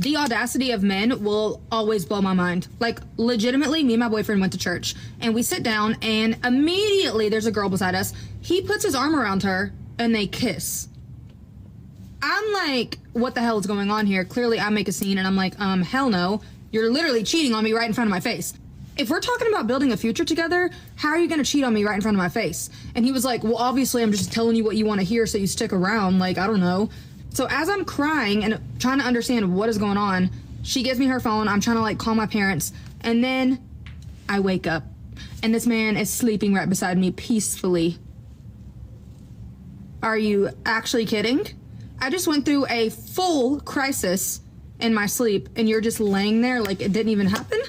The audacity of men will always blow my mind. Like, legitimately, me and my boyfriend went to church, and we sit down, and immediately there's a girl beside us. He puts his arm around her, and they kiss. I'm like, what the hell is going on here? Clearly, I make a scene, and I'm like, hell no. You're literally cheating on me right in front of my face. If we're talking about building a future together, how are you going to cheat on me right in front of my face? And he was like, well, obviously, I'm just telling you what you want to hear, so you stick around. Like, I don't know. So as I'm crying and trying to understand what is going on, she gives me her phone. I'm trying to like call my parents. And then I wake up and this man is sleeping right beside me peacefully. Are you actually kidding? I just went through a full crisis in my sleep and you're just laying there like it didn't even happen?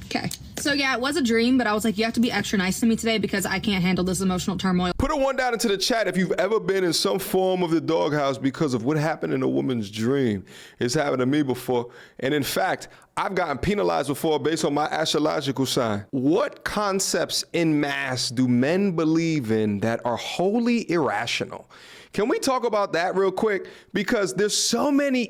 Okay. So yeah, it was a dream, but I was like, you have to be extra nice to me today because I can't handle this emotional turmoil. Put a one down into the chat if you've ever been in some form of the doghouse because of what happened in a woman's dream. It's happened to me before. And in fact, I've gotten penalized before based on my astrological sign. What concepts in mass do men believe in that are wholly irrational? Can we talk about that real quick? Because there's so many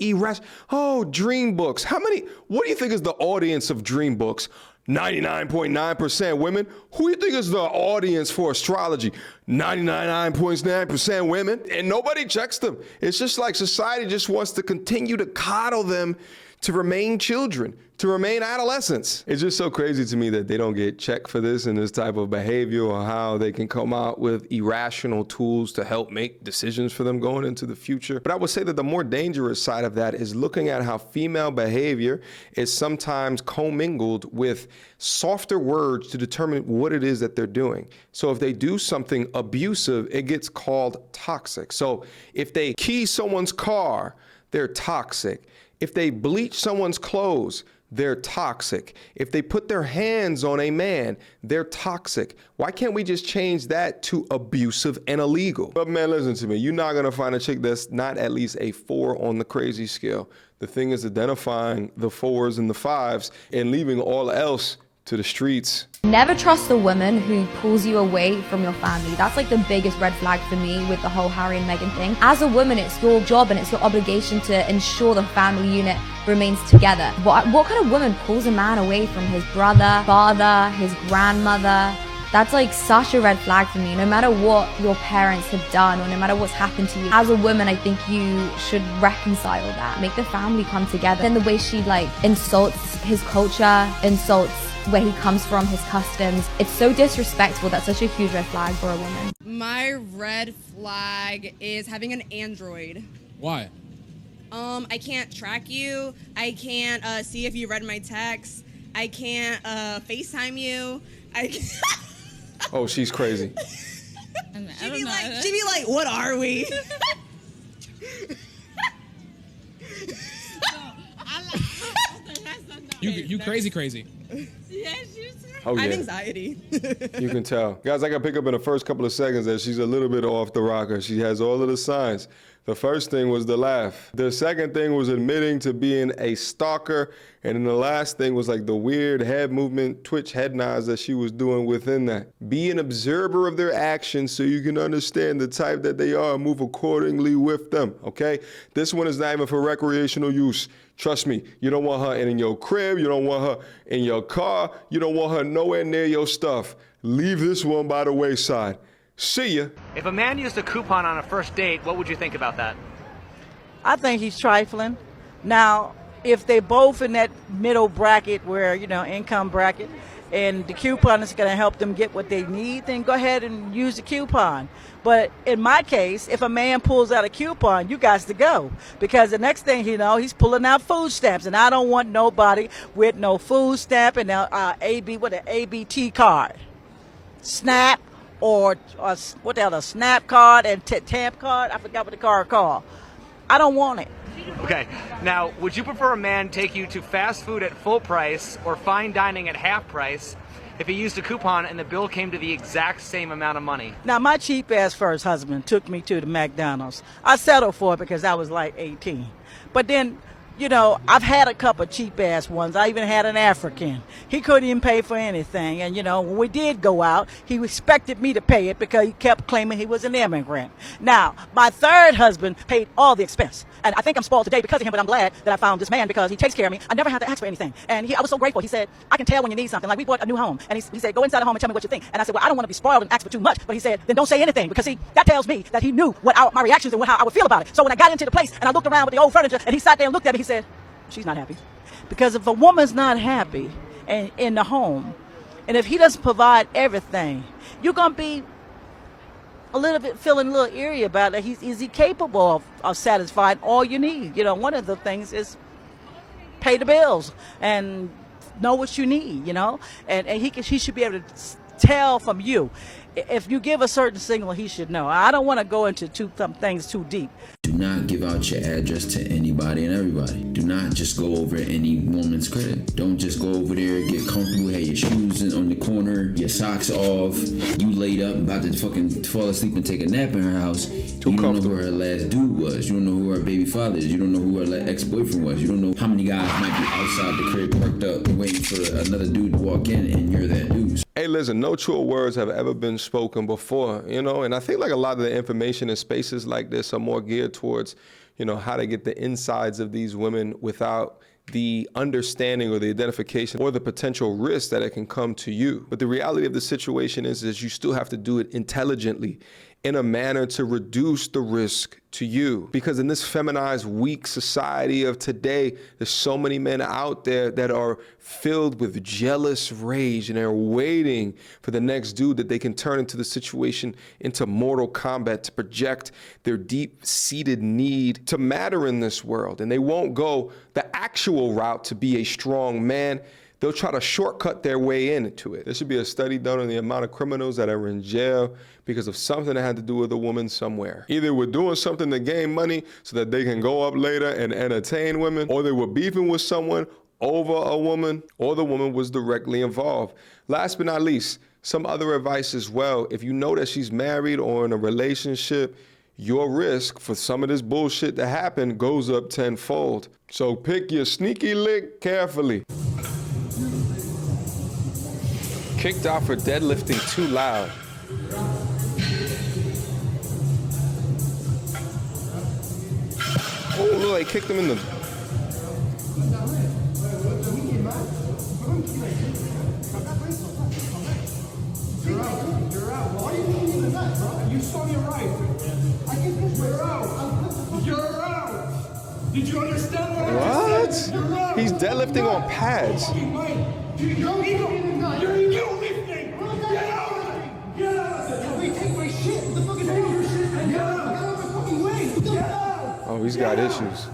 dream books. What do you think is the audience of dream books? 99.9% women. Who do you think is the audience for astrology? 99.9% women, and nobody checks them. It's just like society just wants to continue to coddle them to remain children, to remain adolescents. It's just so crazy to me that they don't get checked for this and this type of behavior, or how they can come out with irrational tools to help make decisions for them going into the future. But I would say that the more dangerous side of that is looking at how female behavior is sometimes commingled with softer words to determine what it is that they're doing. So if they do something abusive, it gets called toxic. So if they key someone's car, they're toxic. If they bleach someone's clothes, they're toxic. If they put their hands on a man, they're toxic. Why can't we just change that to abusive and illegal? But man, listen to me. You're not going to find a chick that's not at least a 4 on the crazy scale. The thing is identifying the 4s and the 5s and leaving all else to the streets. Never trust a woman who pulls you away from your family. That's like the biggest red flag for me with the whole Harry and Meghan thing. As a woman, it's your job and it's your obligation to ensure the family unit remains together. What kind of woman pulls a man away from his brother, father, his grandmother? That's like such a red flag for me. No matter what your parents have done or no matter what's happened to you, as a woman, I think you should reconcile that. Make the family come together. Then the way she like insults his culture, insults where he comes from, his customs. It's so disrespectful. That's such a huge red flag for a woman. My red flag is having an Android. Why? I can't track you. I can't see if you read my text. I can't FaceTime you. Oh, she's crazy. She'd be like, what are we? You crazy. Oh, yeah. I have anxiety. You can tell. Guys, I got to pick up in the first couple of seconds that she's a little bit off the rocker. She has all of the signs. The first thing was the laugh. The second thing was admitting to being a stalker. And then the last thing was like the weird head movement, twitch head nods that she was doing within that. Be an observer of their actions so you can understand the type that they are and move accordingly with them, okay? This one is not even for recreational use. Trust me, you don't want her in your crib, you don't want her in your car, you don't want her nowhere near your stuff. Leave this one by the wayside. See ya. If a man used a coupon on a first date, what would you think about that? I think he's trifling. Now, if they're both in that middle bracket where, income bracket, and the coupon is going to help them get what they need, then go ahead and use the coupon. But in my case, if a man pulls out a coupon, you got to go. Because the next thing he's pulling out food stamps. And I don't want nobody with no food stamp and an ABT card. SNAP or what the hell, a SNAP card and TAMP card. I forgot what the card called. I don't want it. Okay. Now, would you prefer a man take you to fast food at full price or fine dining at half price if he used a coupon and the bill came to the exact same amount of money? Now, my cheap-ass first husband took me to the McDonald's. I settled for it because I was like 18. But then you know, I've had a couple of cheap ass ones. I even had an African. He couldn't even pay for anything. And, you know, when we did go out, he expected me to pay it because he kept claiming he was an immigrant. Now, my third husband paid all the expense. And I think I'm spoiled today because of him, but I'm glad that I found this man because he takes care of me. I never had to ask for anything. And I was so grateful. He said, I can tell when you need something. Like, we bought a new home. And he said, go inside the home and tell me what you think. And I said, well, I don't want to be spoiled and ask for too much. But he said, then don't say anything. Because, see, that tells me that he knew what my reactions and how I would feel about it. So when I got into the place and I looked around with the old furniture and he sat there and looked at me, he said, she's not happy. Because if a woman's not happy and in the home, and if he doesn't provide everything, you're going to be a little bit feeling a little eerie about it. Is he capable of satisfying all you need? You know, one of the things is pay the bills and know what you need, you know, and he should be able to tell from you. If you give a certain signal, he should know. I don't want to go into some things too deep. Do not give out your address to anybody and everybody. Do not just go over any woman's credit. Don't just go over there, get comfortable, have your shoes on the corner, your socks off, you laid up about to fucking fall asleep and take a nap in her house. You don't know who her last dude was. You don't know who her baby father is. You don't know who her ex-boyfriend was. You don't know how many guys might be outside the crib parked up waiting for another dude to walk in and you're that dude. Hey, listen, no truer words have ever been spoken before, you know, and I think like a lot of the information in spaces like this are more geared towards, you know, how to get the insides of these women without the understanding or the identification or the potential risk that it can come to you. But the reality of the situation is you still have to do it intelligently in a manner to reduce the risk to you. Because in this feminized, weak society of today, there's so many men out there that are filled with jealous rage and they're waiting for the next dude that they can turn into the situation into Mortal Kombat to project their deep-seated need to matter in this world. And they won't go the actual route to be a strong man. They'll try to shortcut their way into it. There should be a study done on the amount of criminals that are in jail because of something that had to do with a woman somewhere. Either we're doing something to gain money so that they can go up later and entertain women, or they were beefing with someone over a woman, or the woman was directly involved. Last but not least, some other advice as well. If you know that she's married or in a relationship, your risk for some of this bullshit to happen goes up tenfold. So pick your sneaky lick carefully. Kicked out for deadlifting too loud. Oh, look, they kicked him in the... You're out. Why are you kicking in the nuts, bro? You saw me right. I can push my out. You're out. Did you understand what I just said? You're out. He's deadlifting on pads. You're lifting. Get out. Get out. Wait, take my shit. What the fuck is wrong with your shit? Get out. Get out of my fucking way. Get out. Oh, he's got issues.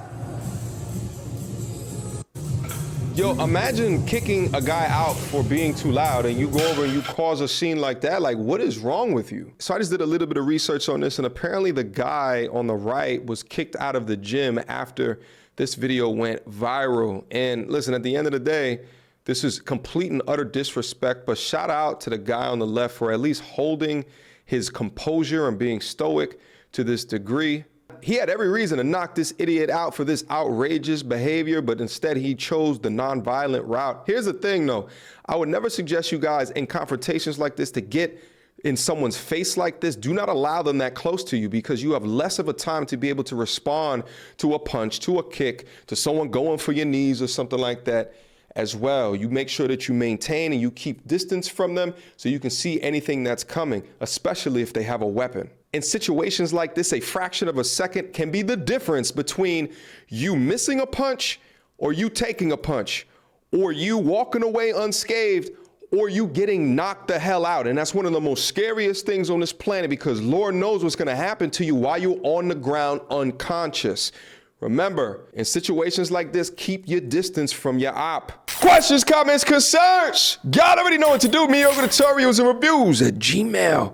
Yo, imagine kicking a guy out for being too loud and you go over and you cause a scene like that. Like, what is wrong with you? So I just did a little bit of research on this, and apparently the guy on the right was kicked out of the gym after this video went viral. And listen, at the end of the day, this is complete and utter disrespect, but shout out to the guy on the left for at least holding his composure and being stoic to this degree. He had every reason to knock this idiot out for this outrageous behavior, but instead he chose the nonviolent route. Here's the thing though, I would never suggest you guys in confrontations like this to get in someone's face like this. Do not allow them that close to you, because you have less of a time to be able to respond to a punch, to a kick, to someone going for your knees or something like that as well. You make sure that you maintain and you keep distance from them so you can see anything that's coming, especially if they have a weapon. In situations like this, a fraction of a second can be the difference between you missing a punch or you taking a punch, or you walking away unscathed, or you getting knocked the hell out. And that's one of the most scariest things on this planet, because Lord knows what's gonna happen to you while you're on the ground unconscious. Remember, in situations like this, keep your distance from your op. Questions, comments, concerns? Y'all already know what to do. Mediocre tutorials and reviews at gmail.com.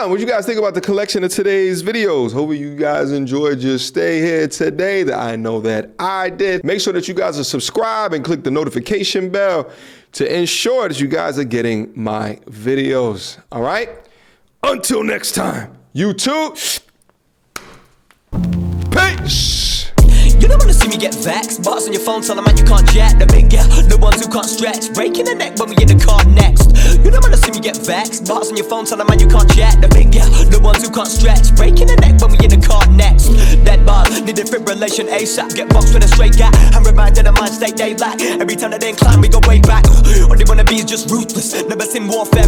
What you guys think about the collection of today's videos? Hope you guys enjoyed your stay here today. I know that I did. Make sure that you guys are subscribed and click the notification bell to ensure that you guys are getting my videos. All right? Until next time, YouTube. Peace. You don't wanna see me get vexed. Bars on your phone, tell a man you can't jack. The big girl, the ones who can't stretch. Breaking the neck when we in the car next. You don't wanna see me get vexed. Bars on your phone, tell a man you can't jack. The big girl, the ones who can't stretch. Breaking the neck when we in the car next. That bars, need defibrillation ASAP. Get boxed with a straight guy. I'm reminded of mind state they lack. Every time that they incline, we go way back. All they wanna be is just ruthless. Never seen warfare.